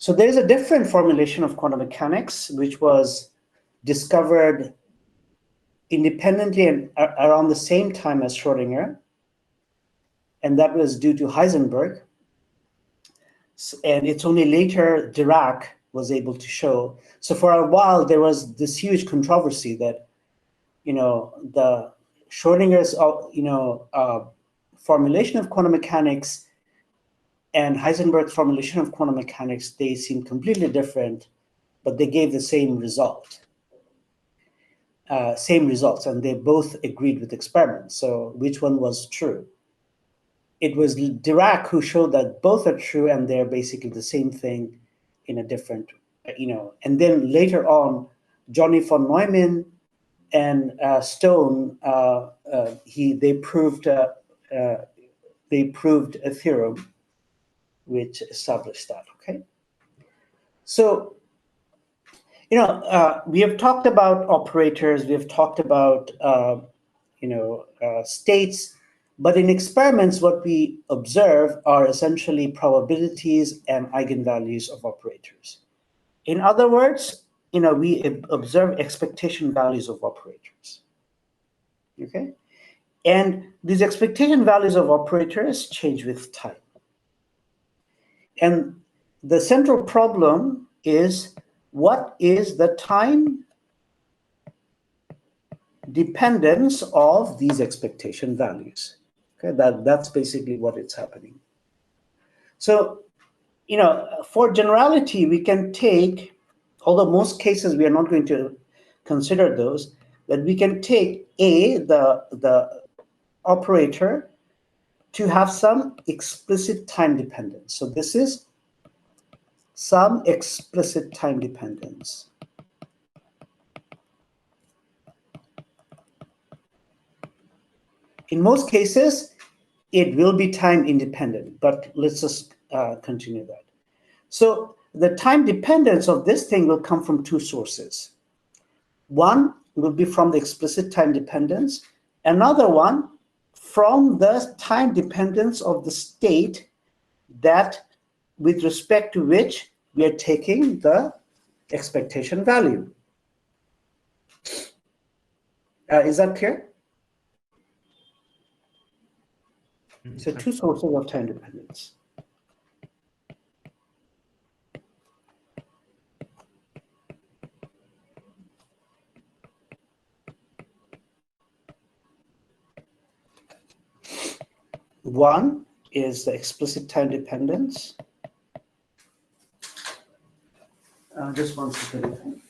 So there's a different formulation of quantum mechanics, which was discovered independently and around the same time as Schrödinger, and that was due to Heisenberg. And it's only later Dirac was able to show. So for a while, there was this huge controversy that, the Schrödinger's, formulation of quantum mechanics and Heisenberg's formulation of quantum mechanics, they seem completely different, but they gave the same result. Same results, and they both agreed with experiments. So which one was true? It was Dirac who showed that both are true and they're basically the same thing in a different, and then later on, Johnny von Neumann and Stone, they proved a theorem which established that, okay? So, we have talked about operators, we have talked about, states, but in experiments, what we observe are essentially probabilities and eigenvalues of operators. In other words, we observe expectation values of operators, okay? And these expectation values of operators change with time. And the central problem is, what is the time dependence of these expectation values? Okay, that's basically what it's happening. So, for generality, we can take, although most cases we are not going to consider those, but we can take the operator to have some explicit time dependence. So this is some explicit time dependence. In most cases, it will be time independent, but let's just continue that. So the time dependence of this thing will come from two sources. One will be from the explicit time dependence, another one from the time dependence of the state that with respect to which we are taking the expectation value. Is that clear? So two sources of time dependence. One is the explicit time dependence. Just one second.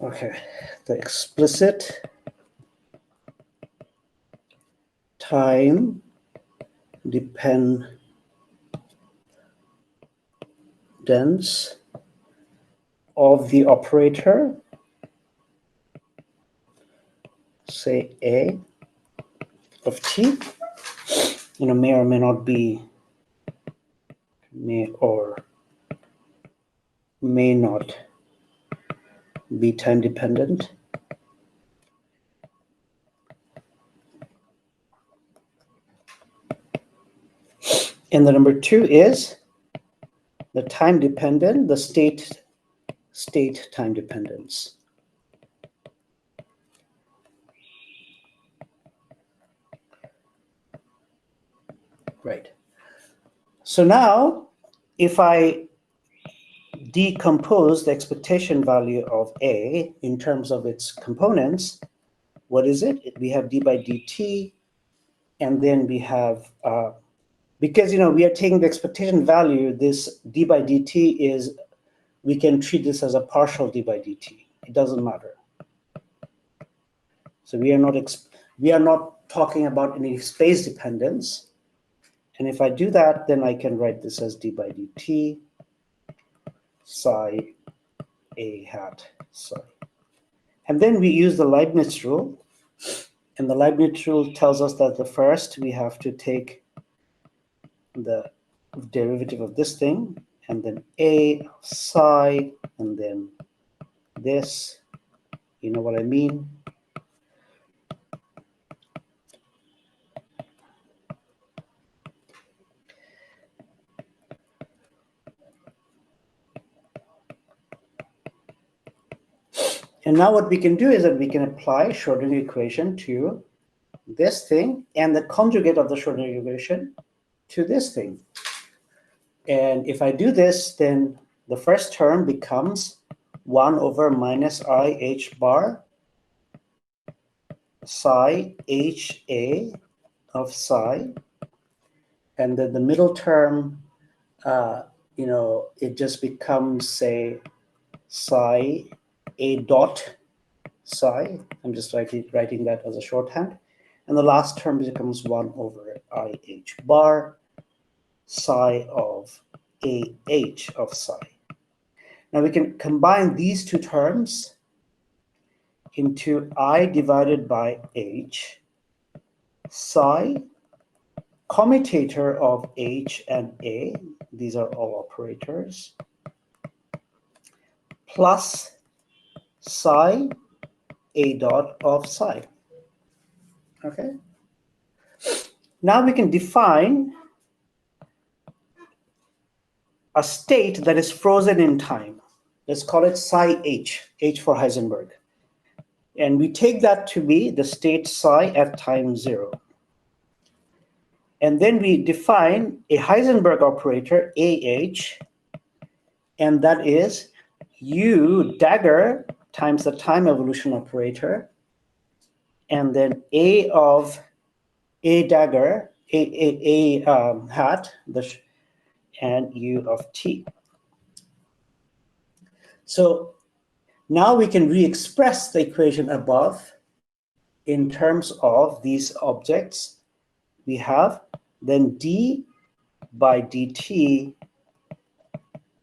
Okay, the explicit time dependence of the operator, say A of t, may or may not be, may or may not be time dependent. And the number two is the time dependent, the state time dependence. Right. So now, if I decompose the expectation value of A in terms of its components, what is it? We have d by dt, and then we have, because we are taking the expectation value, this d by dt is, we can treat this as a partial d by dt. It doesn't matter. So we are not talking about any space dependence. And if I do that, then I can write this as d by dt psi a hat psi. And then we use the Leibniz rule. And the Leibniz rule tells us that the first we have to take the derivative of this thing, and then a psi, and then this, You know what I mean? And now what we can do is that we can apply Schrodinger equation to this thing and the conjugate of the Schrodinger equation to this thing. And if I do this, then the first term becomes 1 over minus I h bar psi ha of psi. And then the middle term, you know, it just becomes, say, psi a dot psi. I'm just writing that as a shorthand. And the last term becomes 1 over I h bar psi of a h of psi. Now we can combine these two terms into I divided by h psi commutator of h and a, these are all operators, plus psi a dot of psi. Okay. Now we can define a state that is frozen in time. Let's call it psi h, h for Heisenberg. And we take that to be the state psi at time 0. And then we define a Heisenberg operator, AH, and that is U dagger times the time evolution operator, and then A of A dagger, A hat, and U of T. So now we can re-express the equation above in terms of these objects. We have then d by dt,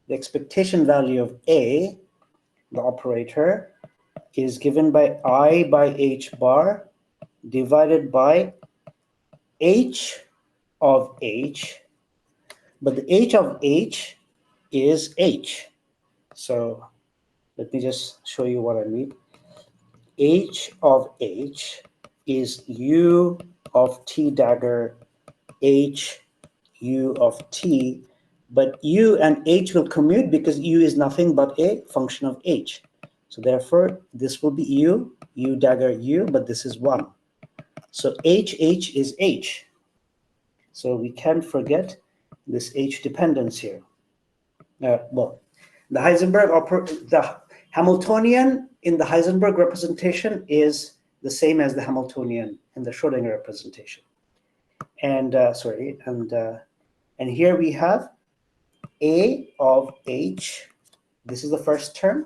the expectation value of A, the operator, is given by I by h bar divided by h of h, but the h of h is h. So let me just show you what I mean. H of h is u of t dagger h u of t, but u and h will commute because u is nothing but a function of h. So therefore, this will be u dagger u, but this is 1. So h is h. So we can't forget this h dependence here. Well, the Hamiltonian in the Heisenberg representation is the same as the Hamiltonian in the Schrodinger representation. And and here we have A of h. This is the first term,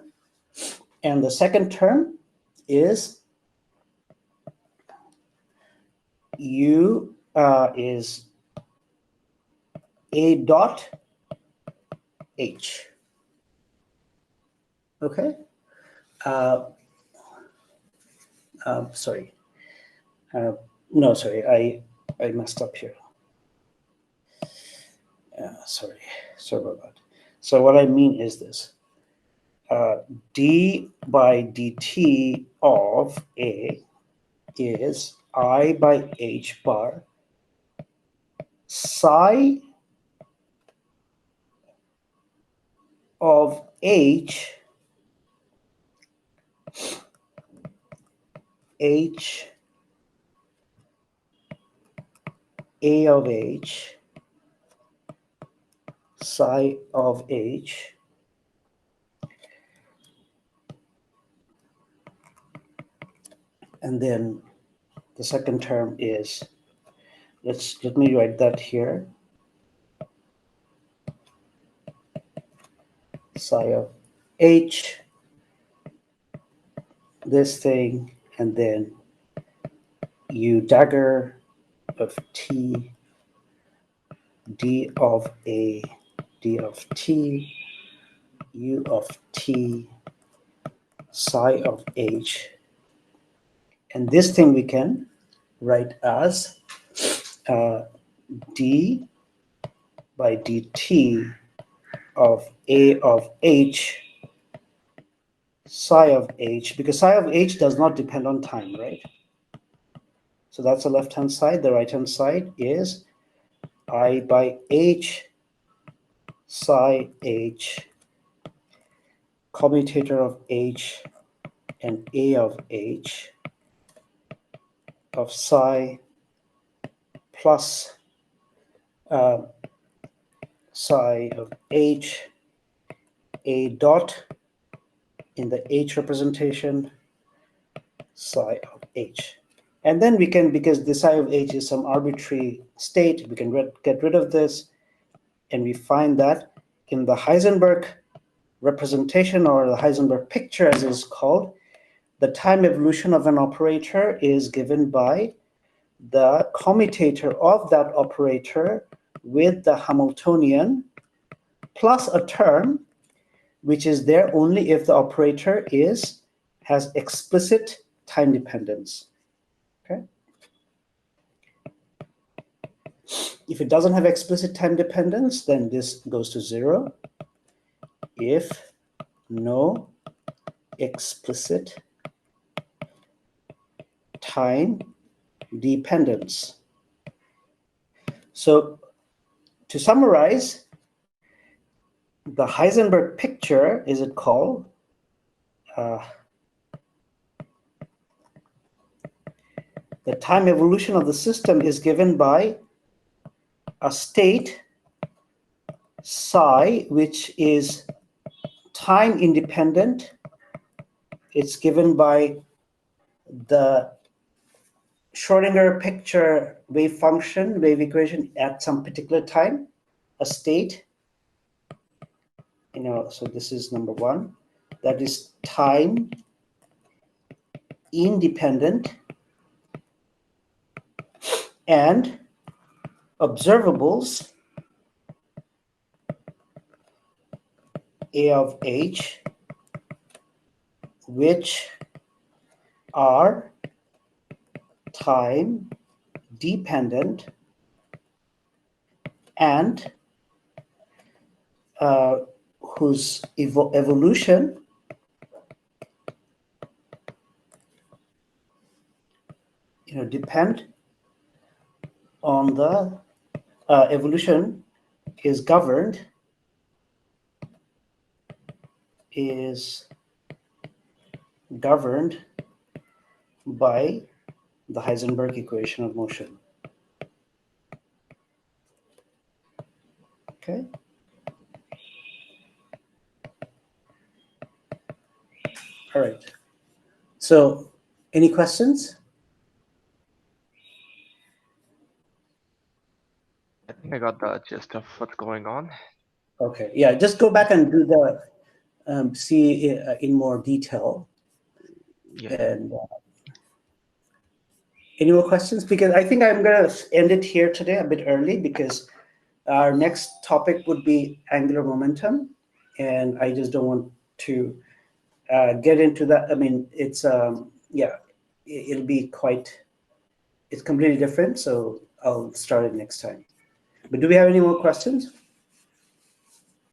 and the second term is u is A dot h. Okay. Sorry. No, sorry. I messed up here. Sorry about that. So what I mean is this. D by dt of A is I by h bar psi of h A of h psi of h and then the second term is, let me write that here, psi of h, this thing, and then u dagger of t, d of a, d of t, u of t, psi of h. And this thing we can write as d by dt of A of h psi of h, because psi of h does not depend on time, right? So that's the left-hand side. The right-hand side is I by h psi h, commutator of h and a of h of psi plus psi of h a dot in the h representation psi of h. And then we can, because the psi of h is some arbitrary state, we can get rid of this, and we find that in the Heisenberg representation, or the Heisenberg picture as it's called, the time evolution of an operator is given by the commutator of that operator with the Hamiltonian plus a term which is there only if the operator has explicit time dependence. Okay. If it doesn't have explicit time dependence, then this goes to 0. If no explicit time dependence. So to summarize, the Heisenberg picture, is it called? The time evolution of the system is given by a state psi, which is time independent. It's given by the Schrodinger picture wave function, wave equation at some particular time, a state, so this is number one, that is time independent and observables A of h, which are time dependent and whose evolution depend on the evolution is governed by the Heisenberg equation of motion. Okay. All right. So, any questions? I think I got the gist of what's going on. Okay. Yeah. Just go back and do the see in more detail. Yeah. And any more questions? Because I think I'm going to end it here today a bit early, because our next topic would be angular momentum, and I just don't want to get into that. I mean, it's it'll be it's completely different. So I'll start it next time. But do we have any more questions?